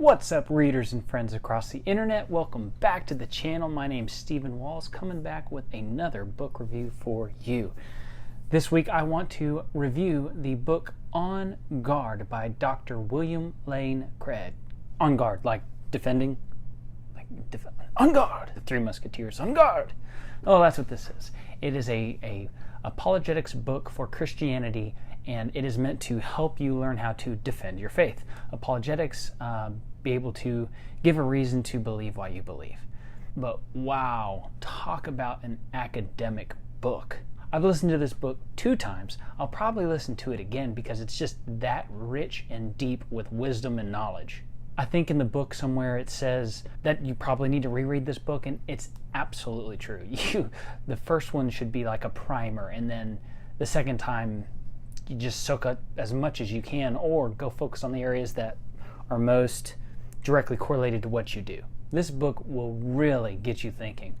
What's up, readers and friends across the internet? Welcome back to the channel. My name's Stephen Walls, coming back with another book review for you. This week I want to review the book On Guard by Dr. William Lane Craig. On guard, like defending, on guard. The Three Musketeers, on guard. Oh, that's what this is. It is a apologetics book for Christianity, and it is meant to help you learn how to defend your faith. Apologetics, be able to give a reason to believe why you believe. But wow, talk about an academic book. I've listened to this book 2 times. I'll probably listen to it again because it's just that rich and deep with wisdom and knowledge. I think in the book somewhere it says that you probably need to reread this book, and it's absolutely true. The first one should be like a primer, and then the second time you just soak up as much as you can, or go focus on the areas that are most directly correlated to what you do. This book will really get you thinking.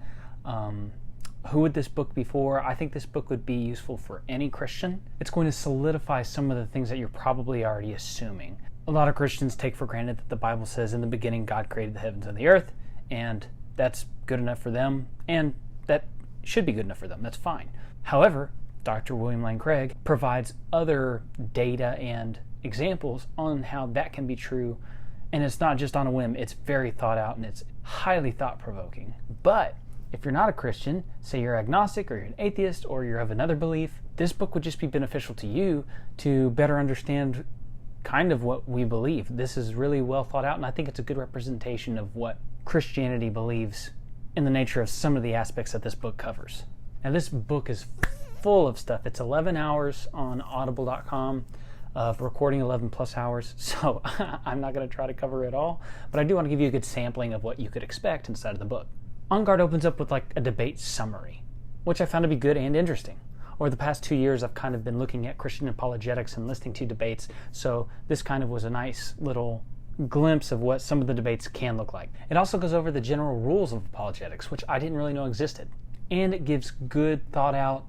Who would this book be for? I think this book would be useful for any Christian. It's going to solidify some of the things that you're probably already assuming. A lot of Christians take for granted that the Bible says in the beginning God created the heavens and the earth, and that's good enough for them, and that should be good enough for them. That's fine. However, Dr. William Lane Craig provides other data and examples on how that can be true, and it's not just on a whim. It's very thought out, and it's highly thought-provoking. But if you're not a Christian, say you're agnostic or you're an atheist or you're of another belief, this book would just be beneficial to you to better understand kind of what we believe. This is really well thought out, and I think it's a good representation of what Christianity believes in the nature of some of the aspects that this book covers. Now, this book is full of stuff. It's 11 hours on audible.com of recording, 11 plus hours, so I'm not going to try to cover it all, but I do want to give you a good sampling of what you could expect inside of the book. On Guard opens up with like a debate summary, which I found to be good and interesting. Over the past 2 years, I've kind of been looking at Christian apologetics and listening to debates, so this kind of was a nice little glimpse of what some of the debates can look like. It also goes over the general rules of apologetics, which I didn't really know existed, and it gives good, thought-out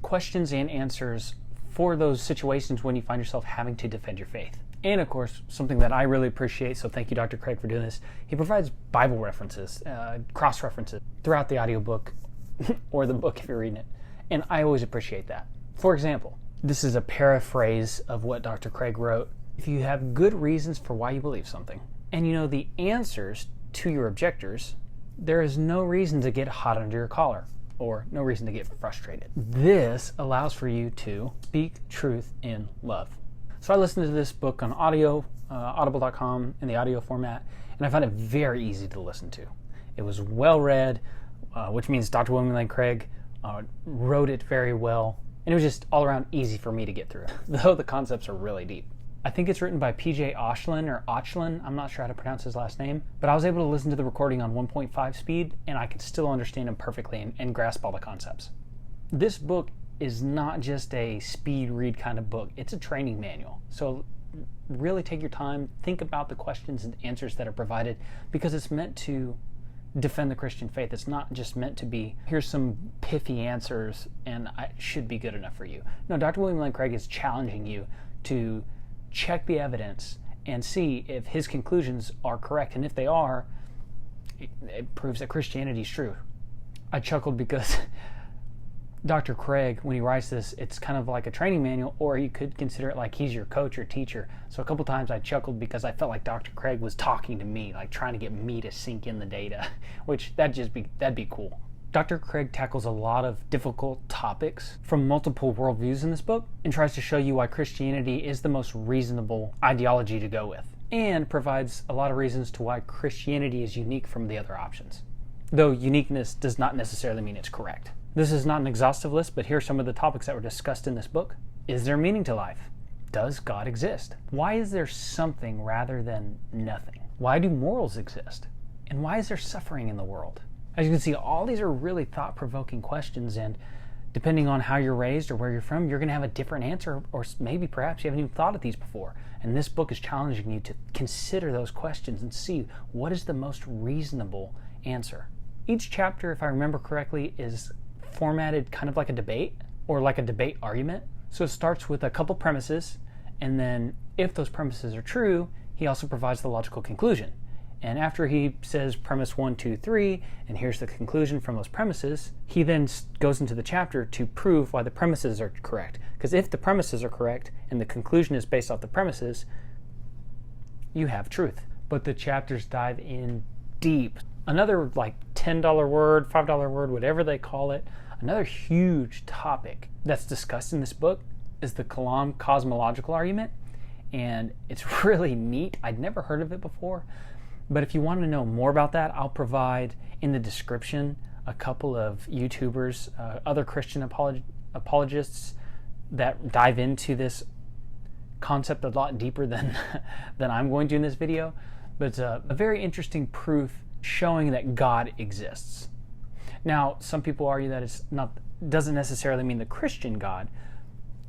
questions and answers for those situations when you find yourself having to defend your faith. And of course, something that I really appreciate, so thank you, Dr. Craig, for doing this, he provides Bible references, cross-references throughout the audiobook or the book if you're reading it. And I always appreciate that. For example, this is a paraphrase of what Dr. Craig wrote. If you have good reasons for why you believe something, and you know the answers to your objectors, there is no reason to get hot under your collar, or no reason to get frustrated. This allows for you to speak truth in love. So I listened to this book on audio, audible.com, in the audio format, and I found it very easy to listen to. It was well read, which means Dr. William Lane Craig wrote it very well, and it was just all around easy for me to get through, though the concepts are really deep. I think it's written by P.J. Ochlin, I'm not sure how to pronounce his last name, but I was able to listen to the recording on 1.5 speed, and I could still understand him perfectly and grasp all the concepts. This book is not just a speed read kind of book, it's a training manual. So really take your time, think about the questions and answers that are provided, because it's meant to defend the Christian faith. It's not just meant to be, here's some pithy answers and it should be good enough for you. No, Dr. William Lane Craig is challenging you to check the evidence and see if his conclusions are correct, and if they are, it proves that Christianity is true. I chuckled because Dr. Craig, when he writes this, it's kind of like a training manual, or you could consider it like he's your coach or teacher. So a couple times I chuckled because I felt like Dr. Craig was talking to me, like trying to get me to sink in the data, which that'd be cool. Dr. Craig tackles a lot of difficult topics from multiple worldviews in this book, and tries to show you why Christianity is the most reasonable ideology to go with, and provides a lot of reasons to why Christianity is unique from the other options. Though uniqueness does not necessarily mean it's correct. This is not an exhaustive list, but here are some of the topics that were discussed in this book. Is there meaning to life? Does God exist? Why is there something rather than nothing? Why do morals exist? And why is there suffering in the world? As you can see, all these are really thought-provoking questions, and depending on how you're raised or where you're from, you're going to have a different answer, or maybe perhaps you haven't even thought of these before. And this book is challenging you to consider those questions and see what is the most reasonable answer. Each chapter, if I remember correctly, is formatted kind of like a debate, or like a debate argument. So it starts with a couple premises, and then if those premises are true, he also provides the logical conclusion. And after he says premise 1, 2, 3, and here's the conclusion from those premises, he then goes into the chapter to prove why the premises are correct. Because if the premises are correct and the conclusion is based off the premises, you have truth. But the chapters dive in deep. Another like $10 word, $5 word, whatever they call it, another huge topic that's discussed in this book is the Kalam cosmological argument. And it's really neat. I'd never heard of it before. But if you want to know more about that, I'll provide in the description a couple of YouTubers, other Christian apologists that dive into this concept a lot deeper than I'm going to in this video. But it's a very interesting proof showing that God exists. Now, some people argue that doesn't necessarily mean the Christian God,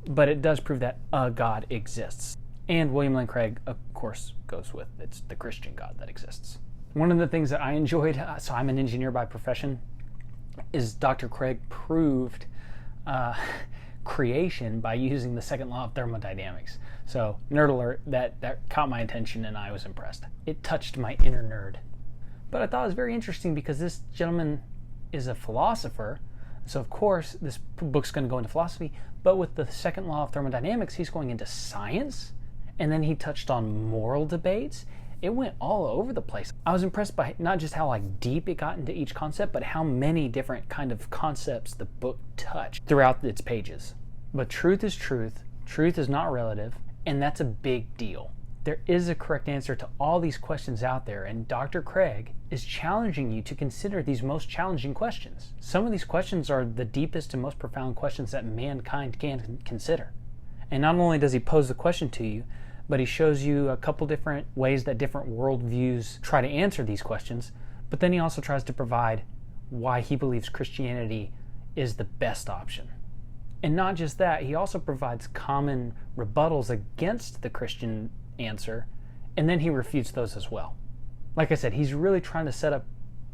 but it does prove that a God exists. And William Lane Craig, of course, goes with it's the Christian God that exists. One of the things that I enjoyed, so I'm an engineer by profession, is Dr. Craig proved creation by using the Second Law of Thermodynamics. So, nerd alert, that caught my attention and I was impressed. It touched my inner nerd. But I thought it was very interesting because this gentleman is a philosopher. So, of course, this book's going to go into philosophy. But with the Second Law of Thermodynamics, he's going into science. And then he touched on moral debates. It went all over the place. I was impressed by not just how deep it got into each concept, but how many different kind of concepts the book touched throughout its pages. But truth is truth. Truth is not relative. And that's a big deal. There is a correct answer to all these questions out there, and Dr. Craig is challenging you to consider these most challenging questions. Some of these questions are the deepest and most profound questions that mankind can consider. And not only does he pose the question to you, but he shows you a couple different ways that different worldviews try to answer these questions, but then he also tries to provide why he believes Christianity is the best option. And not just that, he also provides common rebuttals against the Christian answer, and then he refutes those as well. Like I said, he's really trying to set up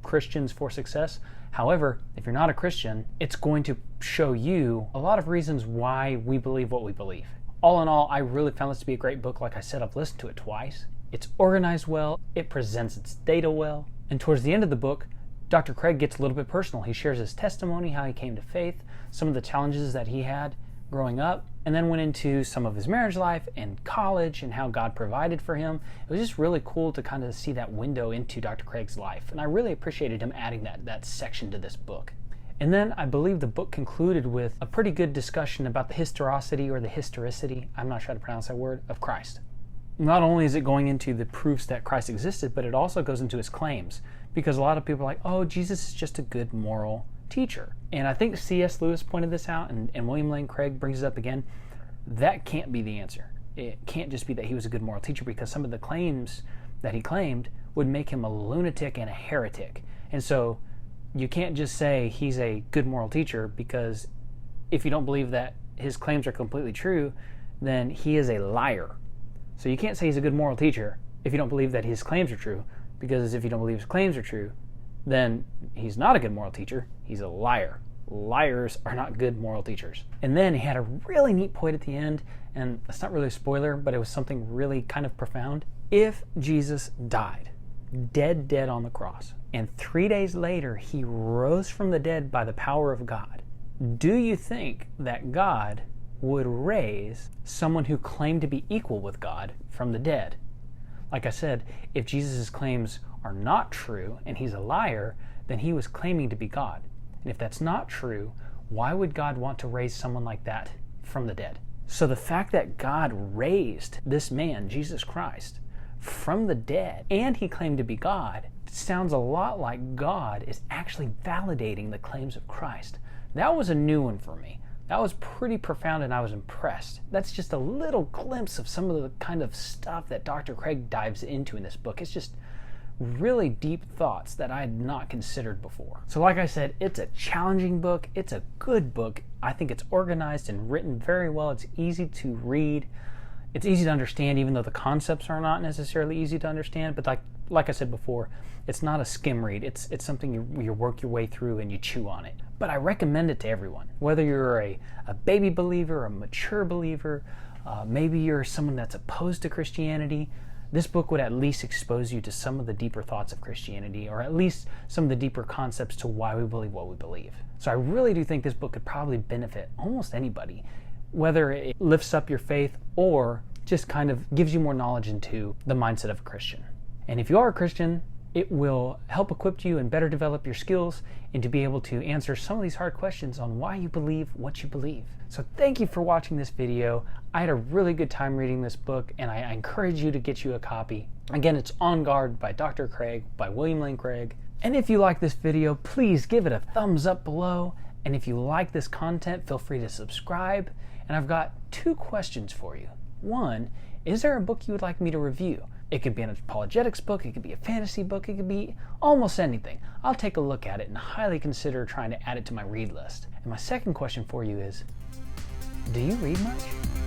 Christians for success. However, if you're not a Christian, it's going to show you a lot of reasons why we believe what we believe. All in all, I really found this to be a great book. Like I said, I've listened to it twice. It's organized well, it presents its data well, and towards the end of the book, Dr. Craig gets a little bit personal. He shares his testimony, how he came to faith, some of the challenges that he had growing up, and then went into some of his marriage life and college and how God provided for him. It was just really cool to kind of see that window into Dr. Craig's life, and I really appreciated him adding that section to this book. And then I believe the book concluded with a pretty good discussion about the historicity or the historicity, I'm not sure how to pronounce that word, of Christ. Not only is it going into the proofs that Christ existed, but it also goes into his claims. Because a lot of people are like, oh, Jesus is just a good moral teacher. And I think C.S. Lewis pointed this out, and William Lane Craig brings it up again. That can't be the answer. It can't just be that he was a good moral teacher, because some of the claims that he claimed would make him a lunatic and a heretic. And so you can't just say he's a good moral teacher, because if you don't believe that his claims are completely true, then he is a liar. So you can't say he's a good moral teacher if you don't believe that his claims are true, because if you don't believe his claims are true, then he's not a good moral teacher, he's a liar. Liars are not good moral teachers. And then he had a really neat point at the end, and that's not really a spoiler, but it was something really kind of profound. If Jesus died, dead on the cross, and 3 days later he rose from the dead by the power of God, do you think that God would raise someone who claimed to be equal with God from the dead? Like I said, if Jesus' claims are not true and he's a liar, then he was claiming to be God. And if that's not true, why would God want to raise someone like that from the dead? So the fact that God raised this man, Jesus Christ, from the dead, and he claimed to be God, sounds a lot like God is actually validating the claims of Christ. That was a new one for me. That was pretty profound, and I was impressed. That's just a little glimpse of some of the kind of stuff that Dr. Craig dives into in this book. It's just really deep thoughts that I had not considered before. So like I said, it's a challenging book. It's a good book. I think it's organized and written very well. It's easy to read. It's easy to understand, even though the concepts are not necessarily easy to understand. But like I said before, it's not a skim read. It's something you work your way through and you chew on it. But I recommend it to everyone. Whether you're a baby believer, a mature believer, maybe you're someone that's opposed to Christianity, this book would at least expose you to some of the deeper thoughts of Christianity, or at least some of the deeper concepts to why we believe what we believe. So I really do think this book could probably benefit almost anybody, whether it lifts up your faith or just kind of gives you more knowledge into the mindset of a Christian. And if you are a Christian, it will help equip you and better develop your skills and to be able to answer some of these hard questions on why you believe what you believe. So thank you for watching this video. I had a really good time reading this book, and I encourage you to get you a copy. Again, it's On Guard by Dr. Craig, by William Lane Craig. And if you like this video, please give it a thumbs up below. And if you like this content, feel free to subscribe. And I've got 2 questions for you. One, is there a book you would like me to review? It could be an apologetics book, it could be a fantasy book, it could be almost anything. I'll take a look at it and highly consider trying to add it to my read list. And my second question for you is, do you read much?